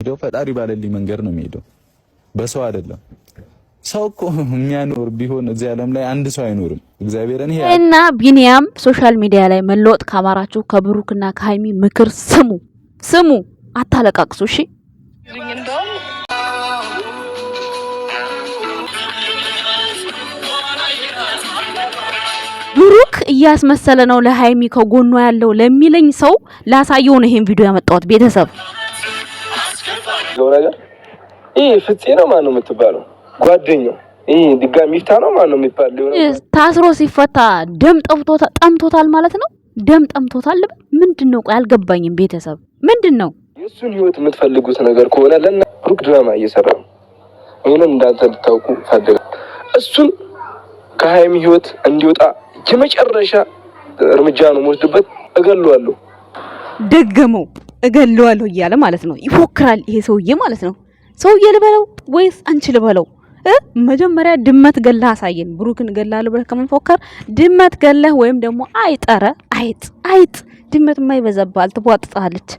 ሄዶ ፈጣሪ ባለልኝ መንገድ ነው የሚሄደው፣ በሰው አይደለም። ሰው እኮ የሚያኖር ቢሆን እዚህ ዓለም ላይ አንድ ሰው አይኖርም። እግዚአብሔርን ይሄ እና ቢኒያም ሶሻል ሚዲያ ላይ መለወጥ ካማራችሁ ከብሩክና ከሃይሚ ምክር ስሙ፣ አታለቃቅሱ። እሺ ብሩክ እያስመሰለ ነው ለሃይሚ ከጎኗ ያለው ለሚለኝ ሰው ላሳየው ነው ይሄን ቪዲዮ ያመጣሁት። ቤተሰብ ነገር ይሄ ፍፄ ነው ማን ነው የምትባለው ጓደኛው ይሄ ድጋሚ ይፍታ ነው ማን ነው የሚባለው ታስሮ ሲፈታ ደም ጠምቶታል ማለት ነው። ደም ጠምቶታል ምንድነው? ቆይ አልገባኝም። ቤተሰብ ምንድነው? የሱን ህይወት የምትፈልጉት ነገር ከሆነ ለና ብሩክ ድራማ እየሰራ ነው። ይሄንን እንዳንተ ልታውቁ ፈልጋ እሱን ከሃይሚ ህይወት እንዲወጣ የመጨረሻ እርምጃ ነው የምወስድበት። እገለዋለሁ ደገመው እገለዋለሁ እያለ ማለት ነው። ይፎክራል ይሄ ሰውዬ ማለት ነው። ሰውዬ ልበለው ወይስ አንቺ ልበለው? መጀመሪያ ድመት ገለህ አሳየን። ብሩክን ገላለሁ ብለህ ከመፎከር ድመት ገለህ ወይም ደግሞ አይጥ ድመት የማይበዛባል ትቧጥጣለች።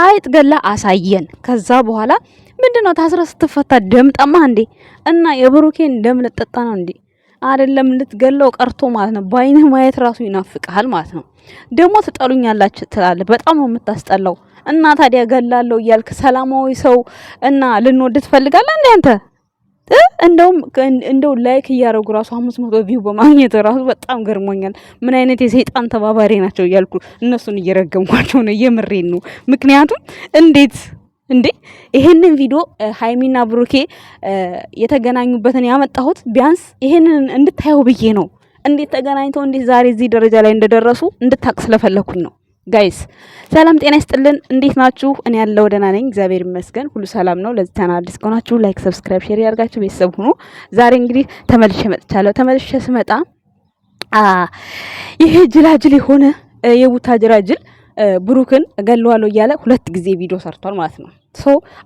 አይጥ ገለህ አሳየን። ከዛ በኋላ ምንድነው ታስረ ስትፈታ ደም ጠማህ እንዴ? እና የብሩኬን ደም ልጠጣ ነው እንዴ? አይደለም ልትገለው ቀርቶ ማለት ነው። ባይንህ ማየት ራሱ ይናፍቃል ማለት ነው። ደግሞ ትጠሉኛላችሁ ትላለህ። በጣም ነው የምታስጠላው። እና ታዲያ ገላለሁ እያልክ ሰላማዊ ሰው እና ልንወድ ትፈልጋለህ እንዴ አንተ? እንደው ላይክ እያደረጉ ራሱ 500 ቪው በማግኘት ራሱ በጣም ገርሞኛል። ምን አይነት የሰይጣን ተባባሪ ናቸው እያልኩ እነሱን እየረገምኳቸው ነው። የምሬን ነው። ምክንያቱም እንዴ ይሄንን ቪዲዮ ሃይሚና ብሩኬ የተገናኙበትን ያመጣሁት ቢያንስ ይሄንን እንድታየው ብዬ ነው። እንዴት ተገናኝተው እንዴት ዛሬ እዚህ ደረጃ ላይ እንደደረሱ እንድታቅ ስለፈለኩኝ ነው። ጋይስ ሰላም ጤና ይስጥልን። እንዴት ናችሁ? እኔ ያለው ደህና ነኝ፣ እግዚአብሔር ይመስገን፣ ሁሉ ሰላም ነው። ለዚህ ቻናል አዲስ ከሆናችሁ ላይክ፣ ሰብስክራይብ፣ ሼር ያርጋችሁ ቤተሰብ ሁኑ። ዛሬ እንግዲህ ተመልሼ መጥቻለሁ። ተመልሼ ስመጣ ይሄ ጅላጅል የሆነ የቡታጅራ ጅል ብሩክን እገለዋለሁ እያለ 2 ጊዜ ቪዲዮ ሰርቷል ማለት ነው።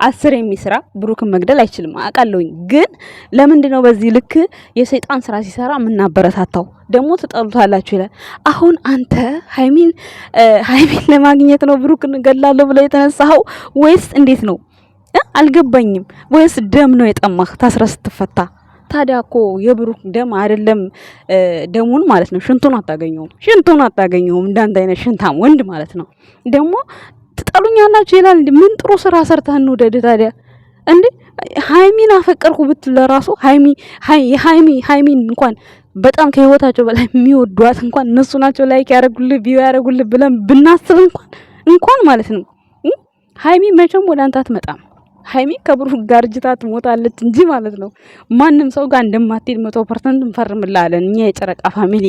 10 የሚስራ ብሩክን መግደል አይችልም አውቃለሁኝ። ግን ለምንድነው በዚህ ልክ የሰይጣን ስራ ሲሰራ ምናበረታታው? ደግሞ ተጣሉታላችሁ ይላል። አሁን አንተ ሃይሚን ለማግኘት ነው ብሩክን እገላለሁ ብለ የተነሳው ወይስ እንዴት ነው? አልገባኝም። ወይስ ደም ነው የጠማህ ታስረ ስትፈታ? ታዲያ እኮ የብሩክ ደም አይደለም ደሙን ማለት ነው ሽንቱን አታገኘውም። እንዳንተ አይነት ሽንታም ወንድ ማለት ነው። ደግሞ ትጠሉኛላችሁ ይላል። ምን ጥሩ ስራ ሰርተህ እንውደድ ታዲያ እንዴ? ሃይሚን አፈቀርኩ ብትል ለራሱ ሃይሚን እንኳን በጣም ከህይወታቸው በላይ የሚወዷት እንኳን እነሱ ናቸው ላይክ ያረጉልህ ቪው ያረጉልህ ብለን ብናስብ እንኳን ማለት ነው ሃይሚ መቼም ወደ አንተ አትመጣም። ሃይሚ ከብሩክ ጋር ጅታ ትሞታለች እንጂ ማለት ነው ማንም ሰው ጋር እንደማትሄድ 100% እንፈርምላለን እኛ የጨረቃ ፋሚሊ።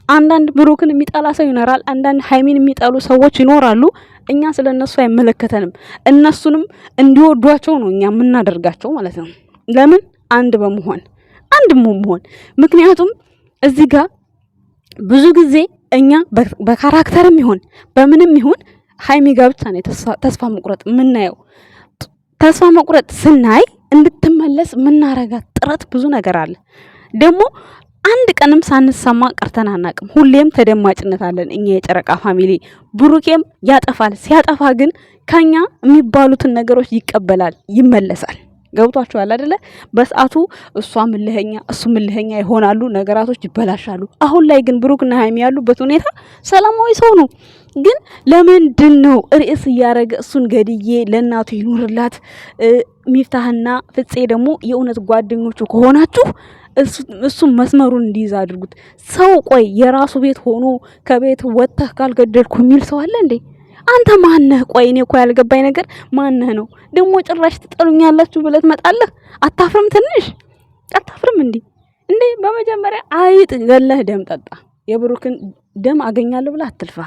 አንዳንድ ብሩክን የሚጠላ ሰው ይኖራል፣ አንዳንድ ሃይሚን የሚጠሉ ሰዎች ይኖራሉ። እኛ ስለነሱ አይመለከተንም። እነሱንም እንዲወዷቸው ነው እኛ የምናደርጋቸው ማለት ነው። ለምን? አንድ በመሆን ምክንያቱም እዚህ ጋር ብዙ ጊዜ እኛ በካራክተርም ይሁን በምንም ይሁን ሃይሚ ጋር ብቻ ነው ተስፋ መቁረጥ የምናየው። ተስፋ መቁረጥ ስናይ እንድትመለስ ምናረጋት ጥረት ብዙ ነገር አለ። ደግሞ አንድ ቀንም ሳንሰማ ቀርተን አናቅም። ሁሌም ተደማጭነት አለን እኛ የጨረቃ ፋሚሊ። ብሩኬም ያጠፋል። ሲያጠፋ ግን ከኛ የሚባሉትን ነገሮች ይቀበላል፣ ይመለሳል። ገብቷችኋል አይደለ? በሰዓቱ እሷ ምልህኛ እሱ ምልህኛ ይሆናሉ፣ ነገራቶች ይበላሻሉ። አሁን ላይ ግን ብሩክና ሃይሚ ያሉበት ሁኔታ ሰላማዊ ሰው ነው። ግን ለምንድን ነው ርዕስ እያረገ እሱን ገድዬ ለእናቱ ይኖርላት? ሚፍታህና ፍፄ ደግሞ የእውነት ጓደኞቹ ከሆናችሁ እሱን መስመሩን እንዲይዝ አድርጉት። ሰው ቆይ የራሱ ቤት ሆኖ ከቤት ወጥተህ ካልገደልኩ የሚል ሰው አለ እንዴ? አንተ ማነህ? ቆይ እኔ እኮ ያልገባኝ ነገር ማነህ ነው? ደግሞ ጭራሽ ትጠሉኛላችሁ ብለህ ትመጣለህ? አታፍርም? ትንሽ አታፍርም እንዴ? በመጀመሪያ አይጥ ገለህ ደም ጠጣ። የብሩክን ደም አገኛለሁ ብለህ አትልፋ።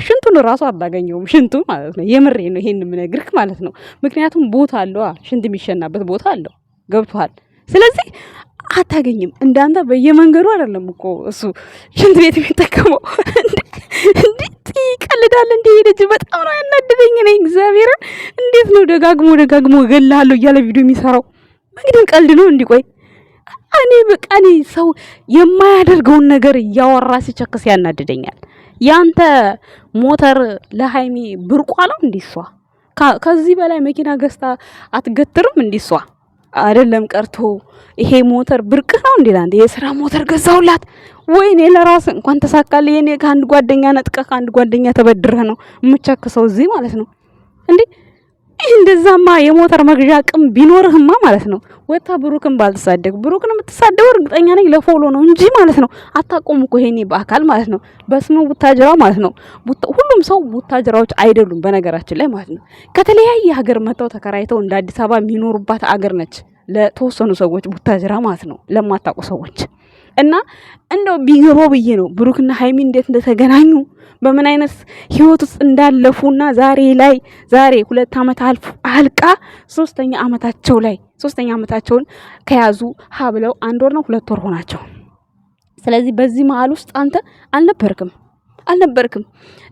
ሽንቱን ራሱ አታገኘውም። ሽንቱ ማለት ነው። የምሬ ነው ይሄን የምነግርህ ማለት ነው። ምክንያቱም ቦታ አለው፣ ሽንት የሚሸናበት ቦታ አለው። ገብቷል? ስለዚህ አታገኝም። እንዳንተ በየመንገዱ አይደለም እኮ እሱ ሽንት ቤት የሚጠቀመው። እንዴት ይቀልዳል እንዴ? ልጅ በጣም ነው ያናደደኝ ነው። እግዚአብሔርን እንዴት ነው ደጋግሞ እገልሃለሁ እያለ ቪዲዮ የሚሰራው? እንግዲህ ቀልድ ነው እንዲቆይ እኔ ሰው የማያደርገውን ነገር እያወራ ሲቸክስ ያናደደኛል። ያንተ ሞተር ለሃይሚ ብርቋ ነው እንዲሷ ከዚህ በላይ መኪና ገዝታ አትገትርም እንዲሷ አይደለም ቀርቶ ይሄ ሞተር ብርቅ ነው እንዴ ላንተ የሥራ ሞተር ገዛውላት ወይኔ ለራስ እንኳን ተሳካልኝ እኔ ከአንድ ጓደኛ ነጥቀ ከአንድ ጓደኛ ተበድረህ ነው የምቸክሰው እዚህ ማለት ነው እንዴ እንደዛማ የሞተር መግዣ አቅም ቢኖርህማ ማለት ነው ወጣ ብሩክን ባልተሳደግ ብሩክን የምትሳደው እርግጠኛ ነኝ ለፎሎ ነው እንጂ ማለት ነው አታቆም እኮ ይሄኔ በአካል ማለት ነው በስሙ ቡታጅራ ማለት ነው ሁሉም ሰው ቡታጅራዎች አይደሉም በነገራችን ላይ ማለት ነው ከተለያየ ሀገር መተው ተከራይተው እንደ አዲስ አበባ የሚኖሩባት ሀገር ነች ለተወሰኑ ሰዎች ቡታጅራ ማለት ነው ለማታውቁ ሰዎች እና እንደው ቢገባው ብዬ ነው ብሩክና ሃይሚ እንዴት እንደተገናኙ በምን አይነት ህይወት ውስጥ እንዳለፉና ዛሬ 2 አመት አልቃ 3ኛ አመታቸውን ከያዙ ብለው 1 ወር ነው 2 ወር ሆናቸው ስለዚህ በዚህ መሃል ውስጥ አንተ አልነበርክም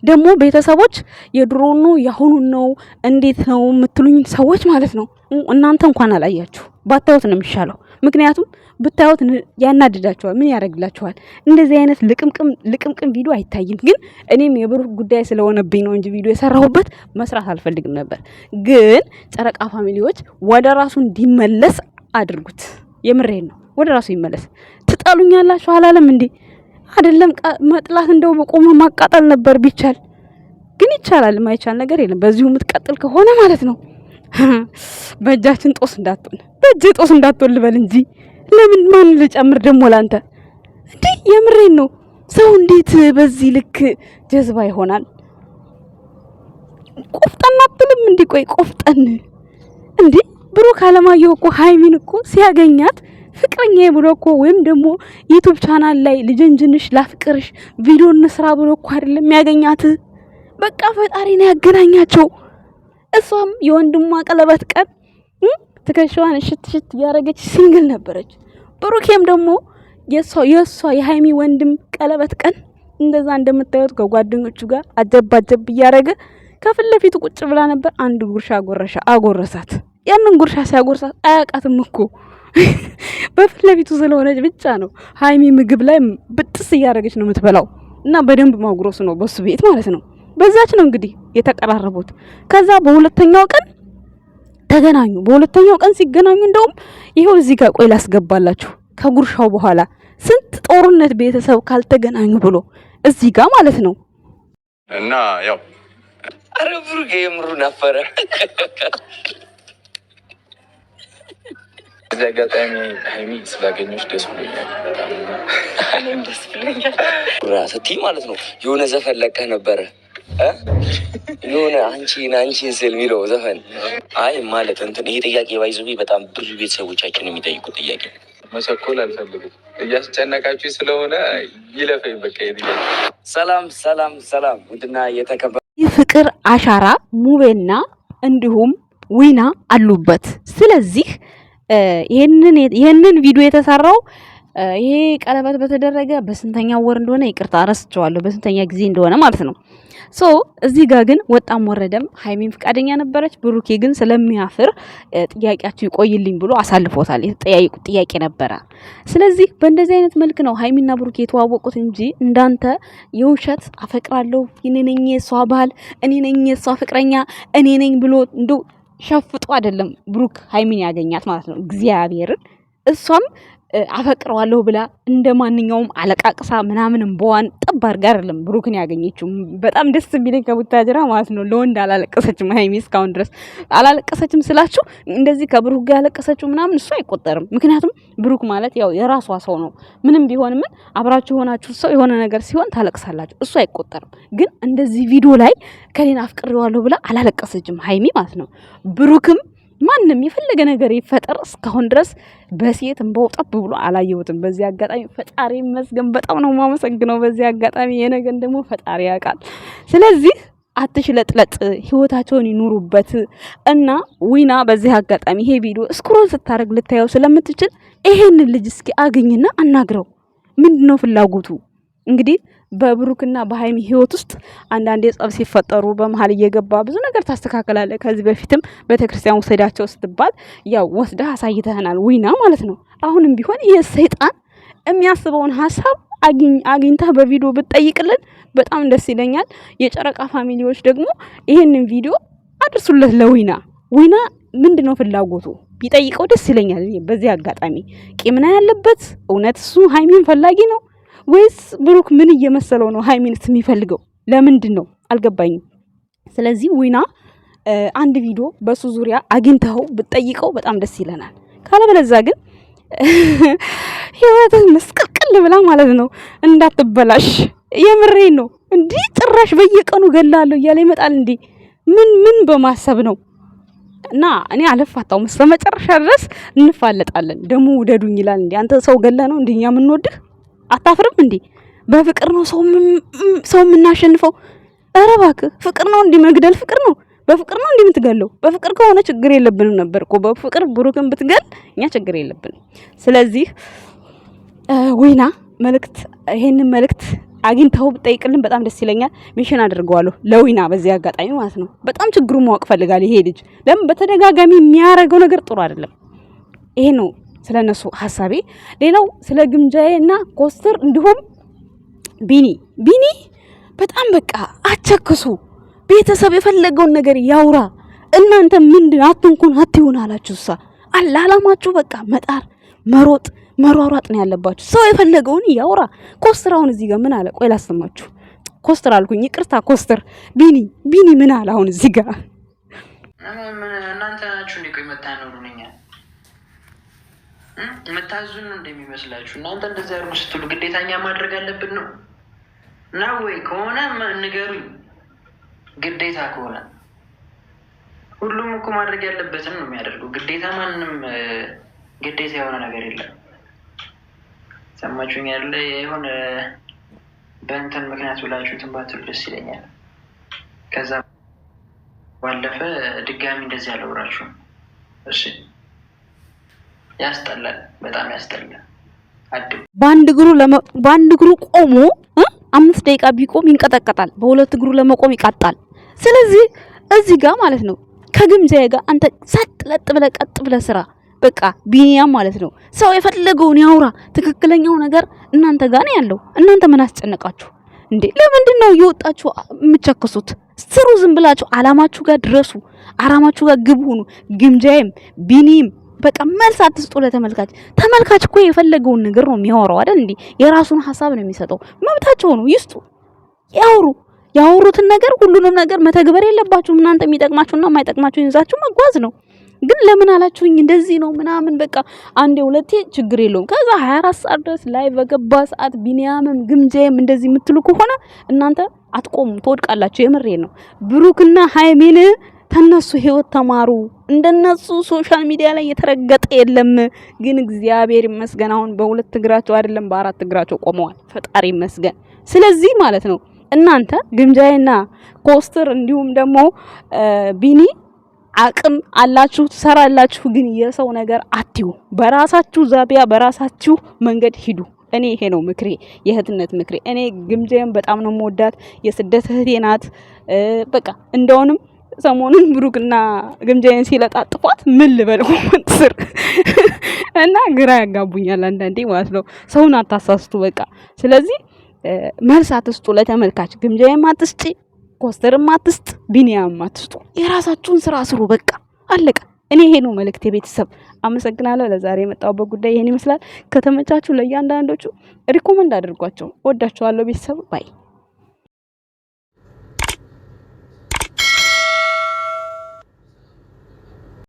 ደግሞ ቤተሰቦች የድሮ ነው ያሁኑ ነው እንዴት ነው የምትሉኝ ሰዎች ማለት ነው እናንተ እንኳን አላያችሁ ባታዩት ነው የሚሻለው ምክንያቱም ብታዩት ያናድዳችኋል ምን ያደርግላችኋል እንደዚህ አይነት ልቅምቅም ቪዲዮ አይታይም ግን እኔም የብሩክ ጉዳይ ስለሆነብኝ ነው እንጂ ቪዲዮ የሰራሁበት መስራት አልፈልግም ነበር ግን ጨረቃ ፋሚሊዎች ወደ ራሱ እንዲመለስ አድርጉት የምሬን ነው ወደ ራሱ ይመለስ ትጠሉኛላችሁ አላለም እንዴ አይደለም መጥላት እንደው በቆመ ማቃጠል ነበር ቢቻል ግን ይቻላል ማይቻል ነገር የለም በዚሁ የምትቀጥል ከሆነ ማለት ነው በእጃችን ጦስ እንዳትሆን ልበል እንጂ ለምን ማን ልጨምር ደሞ ላንተ እንዴ የምሬን ነው ሰው እንዴት በዚህ ልክ ጀዝባ ይሆናል ቆፍጠን አትልም እንዴ ቆይ ቆፍጠን እንዴ ብሩክ አለማየሁ እኮ ሃይሚን እኮ ሲያገኛት ፍቅረኛዬ ብሎ እኮ ወይም ደግሞ ዩቲዩብ ቻናል ላይ ልጅንጅንሽ ላፍቅርሽ ቪዲዮ እንስራ ብሎ እኮ አይደለም የሚያገኛት በቃ ፈጣሪ ነው ያገናኛቸው እሷም የወንድሟ ቀለበት ቀን ትከሻዋን ሽት ያረገች ሲንግል ነበረች ብሩኬም ደግሞ የሷ የሃይሚ ወንድም ቀለበት ቀን እንደዛ እንደምታዩት ከጓደኞቹ ጋር አጀብ ያረገ ከፊት ለፊቱ ቁጭ ብላ ነበር አንድ ጉርሻ አጎረሳት ያንን ጉርሻ ሲያጎርሳት አያቃትም እኮ በፊት ለፊቱ ስለሆነች ብቻ ነው ሃይሚ ምግብ ላይ ብጥስ ያረገች ነው የምትበላው እና በደንብ ማጉረሱ ነው በሱ ቤት ማለት ነው በዛች ነው እንግዲህ የተቀራረቡት ከዛ በሁለተኛው ቀን ተገናኙ በሁለተኛው ቀን ሲገናኙ እንደውም ይሄው እዚህ ጋር ቆይ ላስገባላችሁ ከጉርሻው በኋላ ስንት ጦርነት ቤተሰብ ካልተገናኙ ብሎ እዚህ ጋር ማለት ነው እና ያው አረብሩ የምሩ ነፈረ እዚህ አጋጣሚ ሃይሚ ስላገኘሽ ደስ ብሎኛል እኔም ደስ ብሎኛል ራስቲ ማለት ነው የሆነ ዘፈን ለቀህ ነበረ የሆነ አንቺን ስል የሚለው ዘፈን አይ ማለት እንትን ይሄ ጥያቄ ባይዙ በጣም ብዙ ቤተሰቦቻችን የሚጠይቁት ጥያቄ መሰኮል አልፈልግም እያስጨነቃችሁ ስለሆነ ይለፈኝ በቃ ይሄ ሰላም ውድና የተከበረ ፍቅር አሻራ ሙቤና እንዲሁም ዊና አሉበት ስለዚህ ይሄንን ቪዲዮ የተሰራው ይሄ ቀለበት በተደረገ በስንተኛ ወር እንደሆነ ይቅርታ አረስቸዋለሁ በስንተኛ ጊዜ እንደሆነ ማለት ነው ሶ እዚህ ጋር ግን ወጣም ወረደም ሃይሚን ፍቃደኛ ነበረች ብሩኬ ግን ስለሚያፍር ጥያቄያችሁ ይቆይልኝ ብሎ አሳልፎታል የተጠያየቁት ጥያቄ ነበረ ስለዚህ በእንደዚህ አይነት መልክ ነው ሃይሚና ብሩኬ የተዋወቁት እንጂ እንዳንተ የውሸት አፈቅራለሁ እኔ ነኝ የሷ ባል እኔ ነኝ የሷ ፍቅረኛ እኔ ነኝ ብሎ እንደው ሸፍጦ አይደለም ብሩክ ሃይሚን ያገኛት ማለት ነው እግዚአብሔርን እሷም አፈቅረዋለሁ ብላ እንደማንኛውም አለቃቅሳ ምናምንም በዋን ጠባር ጋር አይደለም ብሩክን ያገኘችው በጣም ደስ የሚለኝ ከቡታጅራ ማለት ነው ለወንድ አላለቀሰችም ሃይሚ እስካሁን ድረስ አላለቀሰችም ስላችሁ እንደዚህ ከብሩክ ጋር ያለቀሰችው ምናምን እሱ አይቆጠርም ምክንያቱም ብሩክ ማለት ያው የራሷ ሰው ነው ምንም ቢሆን ምን አብራችሁ ሆናችሁ ሰው የሆነ ነገር ሲሆን ታለቅሳላችሁ እሱ አይቆጠርም ግን እንደዚህ ቪዲዮ ላይ ከኔን አፍቅሬዋለሁ ብላ አላለቀሰችም ሃይሚ ማለት ነው ብሩክም ማንንም የፈለገ ነገር ይፈጠር እስካሁን ድረስ በሴት እንበውጣብ ብሎ አላየሁትም በዚህ አጋጣሚ ፈጣሪ መስገን በጣም ነው ማመሰግነው በዚህ አጋጣሚ የነገን ደግሞ ፈጣሪ ያውቃል ስለዚህ አትሽለጥለጥ ህይወታቸውን ይኑሩበት እና ዊና በዚህ አጋጣሚ ይሄ ቪዲዮ ስክሮል ስታረግ ልታየው ስለምትችል ይሄንን ልጅ እስኪ አግኝና አናግረው ምንድነው ፍላጎቱ እንግዲህ በብሩክና በሃይሚ ህይወት ውስጥ አንዳንድ የጸብ ሲፈጠሩ በመሃል እየገባ ብዙ ነገር ታስተካከላለ ከዚህ በፊትም ቤተክርስቲያን ወሰዳቸው ስትባል ያው ወስደህ አሳይተህናል ዊና ማለት ነው አሁንም ቢሆን ይሄ ሰይጣን የሚያስበውን ሐሳብ አግኝተህ በቪዲዮ ብትጠይቅልን በጣም ደስ ይለኛል የጨረቃ ፋሚሊዎች ደግሞ ይሄንን ቪዲዮ አድርሱለት ለዊና። ዊና ምንድነው ፍላጎቱ ቢጠይቀው ደስ ይለኛል። በዚህ አጋጣሚ ቂምና ያለበት እውነት እሱ ሃይሚን ፈላጊ ነው ወይስ ብሩክ ምን እየመሰለው ነው ሃይሚንስ የሚፈልገው? ለምንድን ነው አልገባኝም። ስለዚህ ዊና አንድ ቪዲዮ በሱ ዙሪያ አግኝተው ብትጠይቀው በጣም ደስ ይለናል። ካለበለዛ ግን ህይወትህ መስቀልቅል ብላ ማለት ነው እንዳትበላሽ። የምሬን ነው። እንዲህ ጭራሽ በየቀኑ ገላለሁ እያለ ይመጣል። እንዲህ ምን በማሰብ ነው? እና እኔ አልፋታውም እስከ መጨረሻ ድረስ እንፋለጣለን። ደሙ ውደዱኝ ይላል። እንዴ አንተ ሰው ገለ ነው እንደኛ የምንወድህ? አታፍርም እንዴ? በፍቅር ነው ሰው የምናሸንፈው? ኧረ እባክህ ፍቅር ነው እንዲህ መግደል ፍቅር ነው? በፍቅር ነው እንዲህ የምትገለው? በፍቅር ከሆነ ችግር የለብንም ነበር እኮ። በፍቅር ብሩክን ብትገል እኛ ችግር የለብንም። ስለዚህ ዊና መልእክት ይሄንን መልእክት አግኝተው ብጠይቅልን በጣም ደስ ይለኛል። ሚሽን አድርገዋለሁ ለዊና በዚህ አጋጣሚ ማለት ነው። በጣም ችግሩን ማወቅ ፈልጋል ይሄ ልጅ። ለምን በተደጋጋሚ የሚያረገው ነገር ጥሩ አይደለም። ይሄ ነው ስለነሱ ሐሳቤ። ሌላው ስለ ግምጃዬና ኮስተር እንዲሁም ቢኒ በጣም በቃ አቸክሱ። ቤተሰብ የፈለገውን ነገር ያውራ። እናንተ ምንድን አትንኩን አትዩን አላችሁሳ? አላላማችሁ በቃ መጣር መሮጥ መሯሯጥ ነው ያለባችሁ። ሰው የፈለገውን ያውራ። ኮስተር አሁን እዚህ ጋር ምን አለ? ቆይ ላሰማችሁ። ኮስተር አልኩኝ፣ ይቅርታ ኮስተር። ቢኒ ምን አለ አሁን እዚህ ጋር? እናንተ ናችሁ እንዴ? ቆይ መታኖሩኛ መታዙን እንደሚመስላችሁ እናንተ እንደዛ ያርጉ ስትሉ ግዴታኛ ማድረግ አለብን ነው እና ወይ ከሆነ ንገሩኝ። ግዴታ ከሆነ ሁሉም እኮ ማድረግ ያለበትን ነው የሚያደርገው። ግዴታ ማንም ግዴታ የሆነ ነገር የለም። ሰማችሁኝ ያለ የሆነ በእንትን ምክንያት ብላችሁ ትንባትሉ ደስ ይለኛል። ከዛ ባለፈ ድጋሚ እንደዚህ ያለውራችሁ እሺ፣ ያስጠላል፣ በጣም ያስጠላል። በአንድ እግሩ ቆሞ 5 ደቂቃ ቢቆም ይንቀጠቀጣል፣ በሁለት እግሩ ለመቆም ይቃጣል። ስለዚህ እዚህ ጋር ማለት ነው ከግምጃዬ ጋር አንተ ሰጥ ለጥ ብለህ ቀጥ ብለህ ስራ። በቃ ቢኒያም ማለት ነው ሰው የፈለገውን ያውራ። ትክክለኛው ነገር እናንተ ጋር ነው ያለው። እናንተ ምን አስጨነቃችሁ እንዴ? ለምንድን ነው እየወጣችሁ የምትቸክሱት? ስሩ፣ ዝም ብላችሁ አላማችሁ ጋር ድረሱ። አላማችሁ ጋር ግብ ሁኑ። ግምጃዬም ቢኒም በቃ መልስ አትስጡ ለተመልካች። ተመልካች እኮ የፈለገውን ነገር ነው የሚያወራው አይደል እንዴ? የራሱን ሐሳብ ነው የሚሰጠው። መብታቸው ነው፣ ይስጡ፣ ያውሩ። ያወሩትን ነገር ሁሉንም ነገር መተግበር የለባችሁም እናንተ። የሚጠቅማችሁና የማይጠቅማችሁ ይዛችሁ መጓዝ ነው። ግን ለምን አላችሁኝ እንደዚህ ነው ምናምን በቃ አንዴ ሁለቴ ችግር የለውም። ከዛ 24 ሰዓት ድረስ ላይ በገባ ሰዓት ቢኒያምም ግምጃዬም እንደዚህ የምትሉ ከሆነ እናንተ አትቆሙ፣ ትወድቃላችሁ። የምሬ ነው። ብሩክና ሃይሚን ተነሱ ህይወት ተማሩ። እንደነሱ ሶሻል ሚዲያ ላይ የተረገጠ የለም። ግን እግዚአብሔር ይመስገን አሁን በሁለት እግራቸው አይደለም በአራት እግራቸው ቆመዋል። ፈጣሪ ይመስገን። ስለዚህ ማለት ነው እናንተ ግምጃዬና ኮስተር እንዲሁም ደግሞ ቢኒ አቅም አላችሁ ትሰራላችሁ። ግን የሰው ነገር አትዩ። በራሳችሁ ዛቢያ በራሳችሁ መንገድ ሂዱ። እኔ ይሄ ነው ምክሬ፣ የእህትነት ምክሬ። እኔ ግምጃዬን በጣም ነው የምወዳት፣ የስደት እህቴ ናት። በቃ እንደውንም ሰሞኑን ብሩክና ግምጃዬን ሲለጣጥፏት ምን ልበል ኮመንት ስር እና ግራ ያጋቡኛል አንዳንዴ ማለት ነው። ሰውን አታሳስቱ በቃ። ስለዚህ መልስ አትስጡ ለተመልካች። ግምጃዬን አትስጪ፣ ኮስተርም አትስጥ፣ ቢኒያም አትስጡ። የራሳችሁን ስራ ስሩ በቃ አለቀ። እኔ ይሄ ነው መልእክቴ። ቤተሰብ አመሰግናለሁ። ለዛሬ የመጣሁበት ጉዳይ ይሄን ይመስላል። ከተመቻችሁ ለእያንዳንዶቹ ሪኮመንድ አድርጓቸው። ወዳችኋለሁ ቤተሰብ ባይ